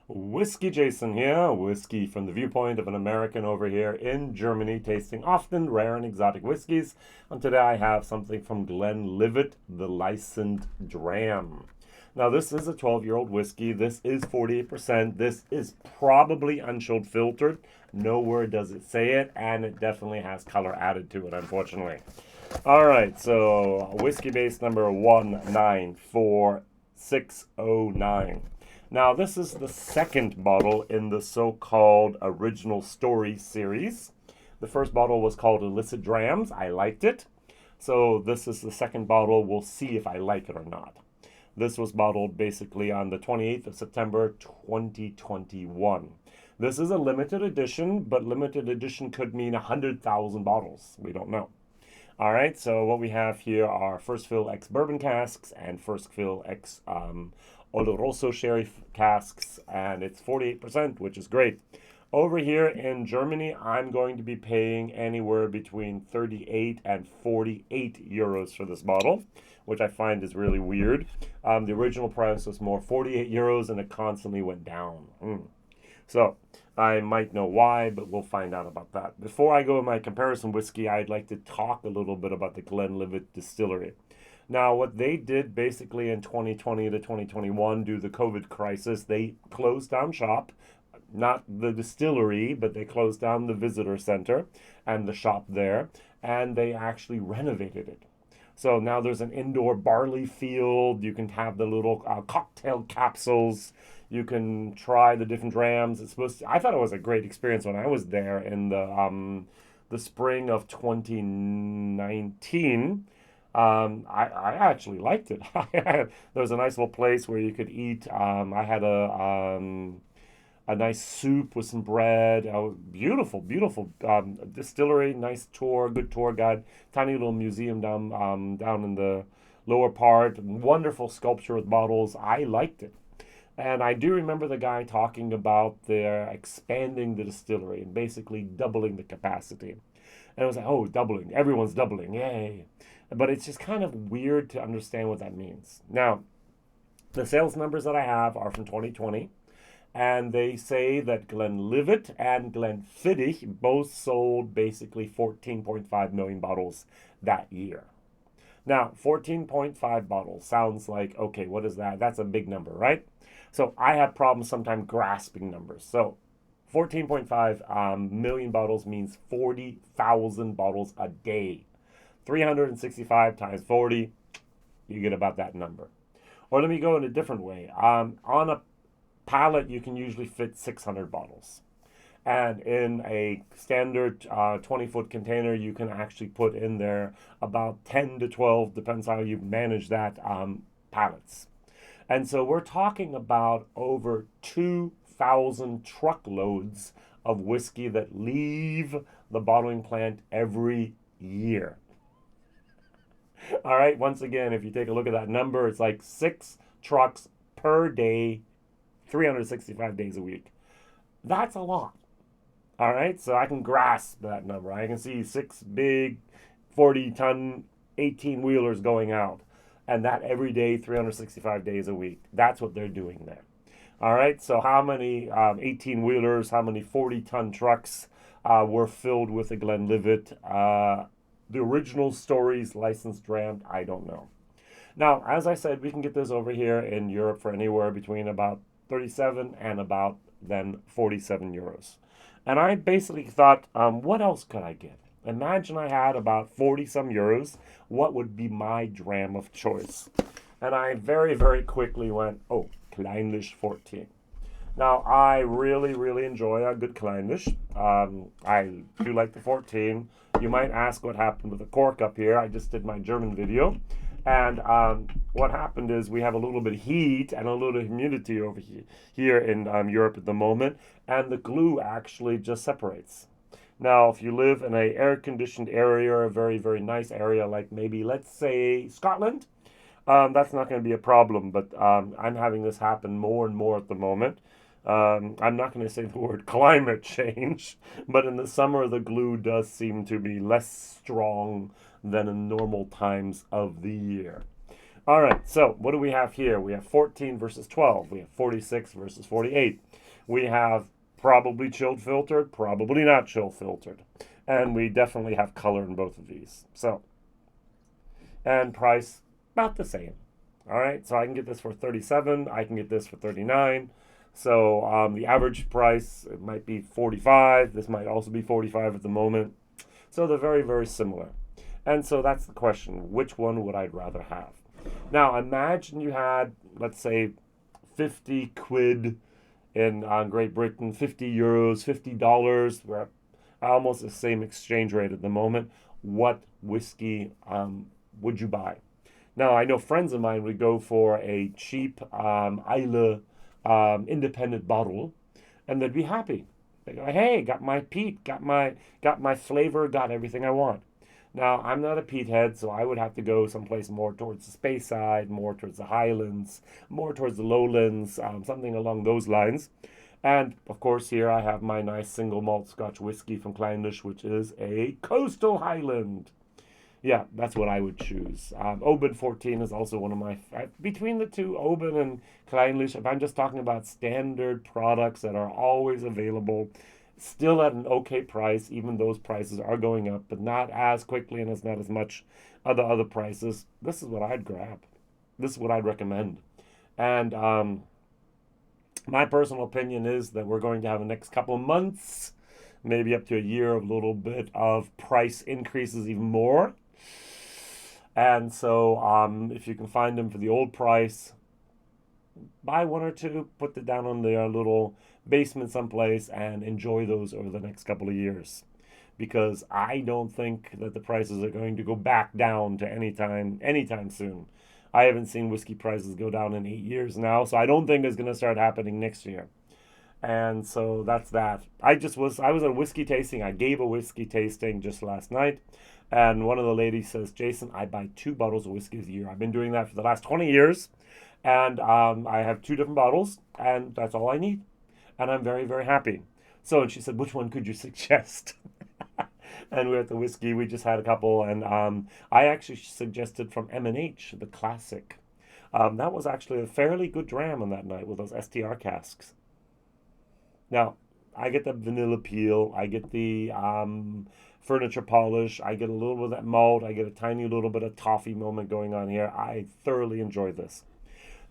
WhiskyJason here, whiskey from the viewpoint of an American over here in Germany, tasting often rare and exotic whiskeys. And today I have something from Glenlivet, the licensed Dram. Now this is a 12-year-old whiskey. This is 48%. This is probably unchilled filtered. Nowhere does it say it, and it definitely has color added to it, unfortunately. All right, so Whiskybase number 194609. Now, this is the second bottle in the so-called Original Story series. The first bottle was called Illicit Drams. I liked it. So this is the second bottle. We'll see if I like it or not. This was bottled basically on the 28th of September, 2021. This is a limited edition, but limited edition could mean 100,000 bottles. We don't know. All right, so what we have here are first fill ex-Bourbon casks and first fill ex-O.Sherry casks, and it's 48%, which is great. Over here in Germany, I'm going to be paying anywhere between 38 and 48 euros for this bottle, which I find is really weird. The original price was more 48 euros, and it constantly went down. So I might know why, but we'll find out about that. Before I go in my comparison whiskey, I'd like to talk a little bit about the Glenlivet distillery. Now, what they did basically in 2020 to 2021 due to the COVID crisis, they closed down shop, not the distillery, but they closed down the visitor center and the shop there, and they actually renovated it. So now there's an indoor barley field. You can have the little cocktail capsules. You can try the different drams. I thought it was a great experience when I was there in the spring of 2019. I actually liked it. There was a nice little place where you could eat. I had a nice soup with some bread. Beautiful, beautiful distillery, nice tour, good tour guide. Tiny little museum down in the lower part. Wonderful sculpture with bottles. I liked it. And I do remember the guy talking about their expanding the distillery and basically doubling the capacity. And it was like, oh, doubling. Everyone's doubling. Yay. But it's just kind of weird to understand what that means. Now, the sales numbers that I have are from 2020. And they say that Glenlivet and Glenfiddich both sold basically 14.5 million bottles that year. Now, 14.5 bottles sounds like, okay, what is that? That's a big number, right? So I have problems sometimes grasping numbers. So 14.5 million bottles means 40,000 bottles a day. 365 times 40, you get about that number. Or let me go in a different way. On a pallet, you can usually fit 600 bottles. And in a standard 20-foot container, you can actually put in there about 10 to 12, depends how you manage that, pallets. And so we're talking about over 2,000 truckloads of whiskey that leave the bottling plant every year. All right, once again, if you take a look at that number, it's like 6 trucks per day, 365 days a week. That's a lot. All right, so I can grasp that number. I can see 6 big 40-ton 18-wheelers going out, and that every day, 365 days a week. That's what they're doing there. All right, so how many 18-wheelers, how many 40-ton trucks were filled with a Glenlivet? The Original Stories licensed dram, I don't know. Now, as I said, we can get this over here in Europe for anywhere between about 37 and about then 47 euros. And I basically thought, what else could I get? Imagine I had about 40 some euros. What would be my dram of choice? And I very, very quickly went, oh, Kleinlich 14. Now, I really, really enjoy a good Kleinlich. I do like the 14. You might ask what happened with the cork up here. I just did my German video. And what happened is we have a little bit of heat and a little humidity over here in Europe at the moment, and the glue actually just separates. Now, if you live in an air-conditioned area, a very, very nice area, like maybe, let's say, Scotland, that's not going to be a problem, but I'm having this happen more and more at the moment. I'm not going to say the word climate change, but in the summer, the glue does seem to be less strong than in normal times of the year. All right, so what do we have here? We have 14 versus 12. We have 46 versus 48. We have probably chilled filtered, probably not chill filtered. And we definitely have color in both of these. So, and price about the same. All right, so I can get this for 37. I can get this for 39. So the average price, it might be 45. This might also be 45 at the moment. So they're very, very similar. And so that's the question. Which one would I rather have? Now, imagine you had, let's say, 50 quid in Great Britain, 50 euros, $50. We're almost the same exchange rate at the moment. What whiskey would you buy? Now, I know friends of mine would go for a cheap Islay independent bottle, and they'd be happy. They go, hey, got my peat, got my flavor, got everything I want. Now, I'm not a peat head, so I would have to go someplace more towards the Speyside, more towards the Highlands, more towards the Lowlands, something along those lines. And of course, here I have my nice single malt Scotch whiskey from Clynelish, which is a coastal Highland. Yeah, that's what I would choose. Oban 14 is also one of my between the two, Oban and Clynelish. If I'm just talking about standard products that are always available, still at an okay price, even those prices are going up, but not as quickly and it's not as much other prices. This is what I'd grab. This is what I'd recommend. And my personal opinion is that we're going to have the next couple of months, maybe up to a year, of a little bit of price increases even more. And so if you can find them for the old price, buy one or two, put it down on their little basement someplace and enjoy those over the next couple of years. Because I don't think that the prices are going to go back down to anytime soon. I haven't seen whiskey prices go down in 8 years now, so I don't think it's going to start happening next year. And so that's that. I was at a whiskey tasting. I gave a whiskey tasting just last night. And one of the ladies says, Jason, I buy 2 bottles of whiskey a year. I've been doing that for the last 20 years. And I have 2 different bottles. And that's all I need. And I'm very, very happy. So, and she said, which one could you suggest? And we're at the whiskey. We just had a couple. And I actually suggested from M&H, the classic. That was actually a fairly good dram on that night with those STR casks. Now, I get the vanilla peel. I get the furniture polish. I get a little bit of that malt. I get a tiny little bit of toffee moment going on here. I thoroughly enjoy this.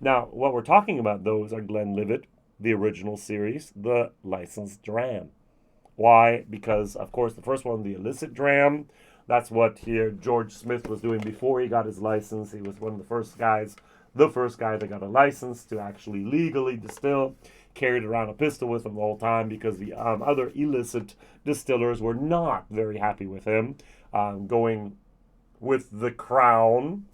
Now, what we're talking about, though, is our Glenlivet, the original series, the licensed dram. Why? Because, of course, the first one, the illicit dram, that's what here George Smith was doing before he got his license. He was one of the first guy that got a license to actually legally distill. Carried around a pistol with him the whole time because the other illicit distillers were not very happy with him going with the crown.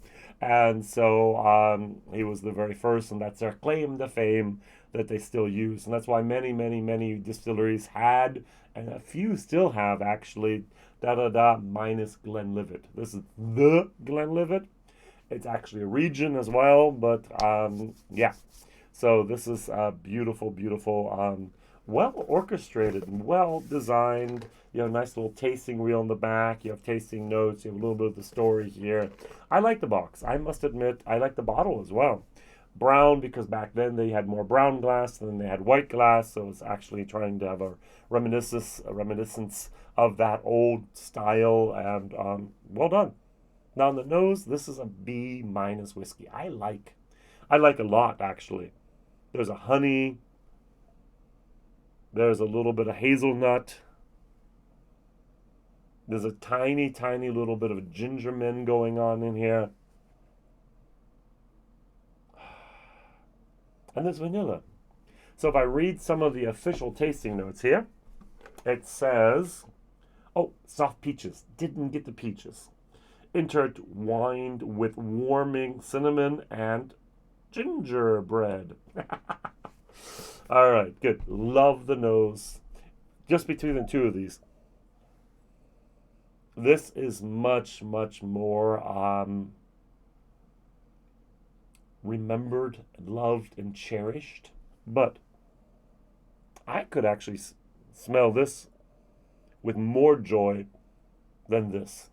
And so he was the very first, and that's their claim to fame that they still use. And that's why many, many, many distilleries had, and a few still have actually, minus Glenlivet. This is the Glenlivet. It's actually a region as well, but yeah. So this is a beautiful, beautiful, well orchestrated, well designed. You have a nice little tasting wheel in the back. You have tasting notes. You have a little bit of the story here. I like the box. I must admit, I like the bottle as well. Brown, because back then they had more brown glass than they had white glass. So it's actually trying to have a reminiscence of that old style. And well done. Now on the nose, this is a B- whiskey. I like a lot, actually. There's a honey. There's a little bit of hazelnut. There's a tiny, tiny little bit of a ginger mint going on in here. And there's vanilla. So if I read some of the official tasting notes here, it says, oh, soft peaches. Didn't get the peaches. Intertwined with warming cinnamon and gingerbread. All right, good. Love the nose. Just between the two of these, this is much, much more remembered, loved, and cherished. But I could actually smell this with more joy than this.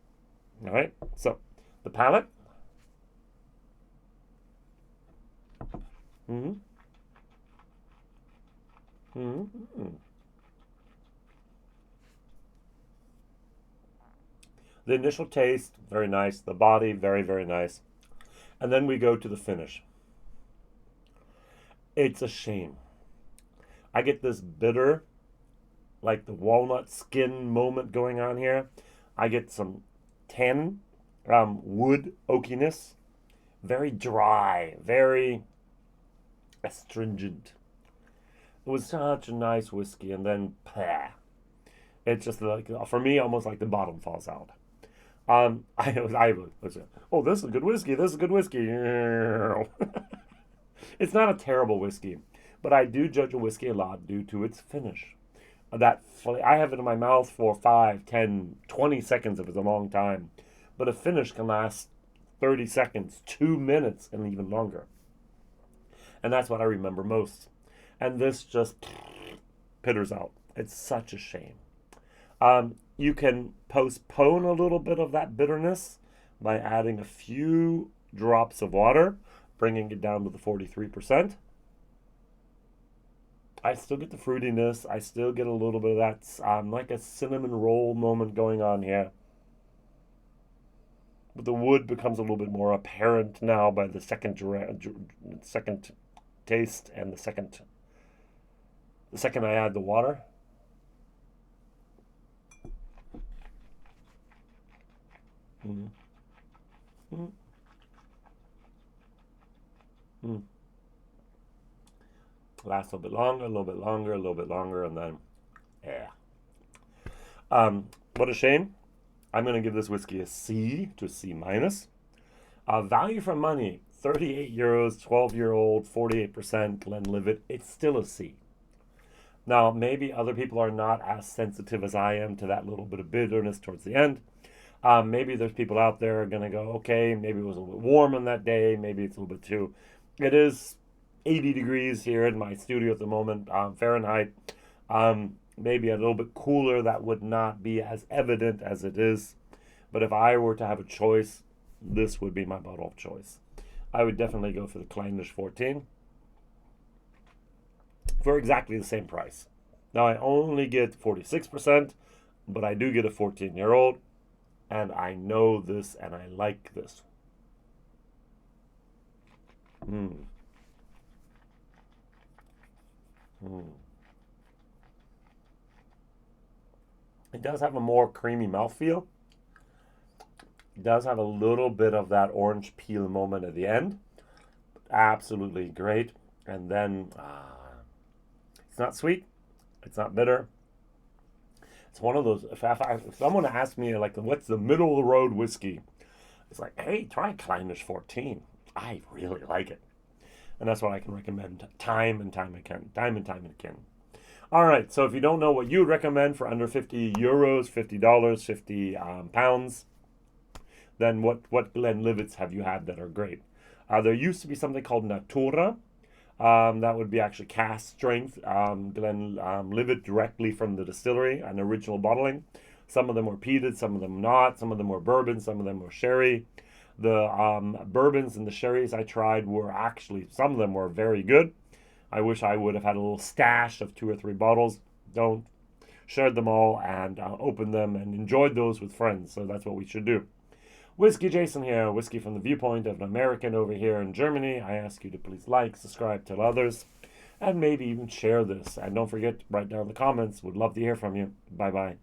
All right, so the palate. Mm-hmm. Mm-hmm. The initial taste, very nice. The body, very, very nice. And then we go to the finish. It's a shame. I get this bitter, like the walnut skin moment going on here. I get some tannin, wood oakiness, very dry, very astringent. It was such a nice whiskey, and then, pah, it's just like, for me, almost like the bottom falls out. I was, oh, this is a good whiskey. This is a good whiskey. It's not a terrible whiskey, but I do judge a whiskey a lot due to its finish. I have it in my mouth for 5, 10, 20 seconds if it's a long time, but a finish can last 30 seconds, 2 minutes, and even longer. And that's what I remember most. And this just pitters out. It's such a shame. You can postpone a little bit of that bitterness by adding a few drops of water, bringing it down to the 43%. I still get the fruitiness. I still get a little bit of that, like a cinnamon roll moment going on here. But the wood becomes a little bit more apparent now by the second taste and the second I add the water. Mm. Mm. Mm. Lasts a little bit longer, a little bit longer, a little bit longer, and then, yeah. What a shame. I'm going to give this whiskey a C to a C minus. Value for money, 38 euros, 12-year-old, 48% Glenlivet. It's still a C. Now, maybe other people are not as sensitive as I am to that little bit of bitterness towards the end. Maybe there's people out there going to go, okay, maybe it was a little bit warm on that day. Maybe it's a little bit too. It is 80 degrees here in my studio at the moment, Fahrenheit. Maybe a little bit cooler, that would not be as evident as it is. But if I were to have a choice, this would be my bottle of choice. I would definitely go for the Kleinisch 14 for exactly the same price. Now, I only get 46%, but I do get a 14-year-old, and I know this, and I like this. Mm. Mm. It does have a more creamy mouthfeel. It does have a little bit of that orange peel moment at the end. Absolutely great. And then it's not sweet. It's not bitter. It's one of those, if someone asked me, like, what's the middle of the road whiskey? It's like, hey, try Kleinisch 14. I really like it. And that's what I can recommend time and time again. All right, so if you don't know what you would recommend for under 50 euros, $50, 50 pounds, then what Glenlivets have you had that are great? There used to be something called Natura. That would be actually cask strength Glenlivet directly from the distillery, an original bottling. Some of them were peated, some of them not. Some of them were bourbon, some of them were sherry. The bourbons and the sherries I tried were actually, some of them were very good. I wish I would have had a little stash of 2 or 3 bottles. Don't. Shared them all and opened them and enjoyed those with friends. So that's what we should do. WhiskyJason here, whiskey from the viewpoint of an American over here in Germany. I ask you to please like, subscribe, tell others, and maybe even share this. And don't forget, write down in the comments. Would love to hear from you. Bye-bye.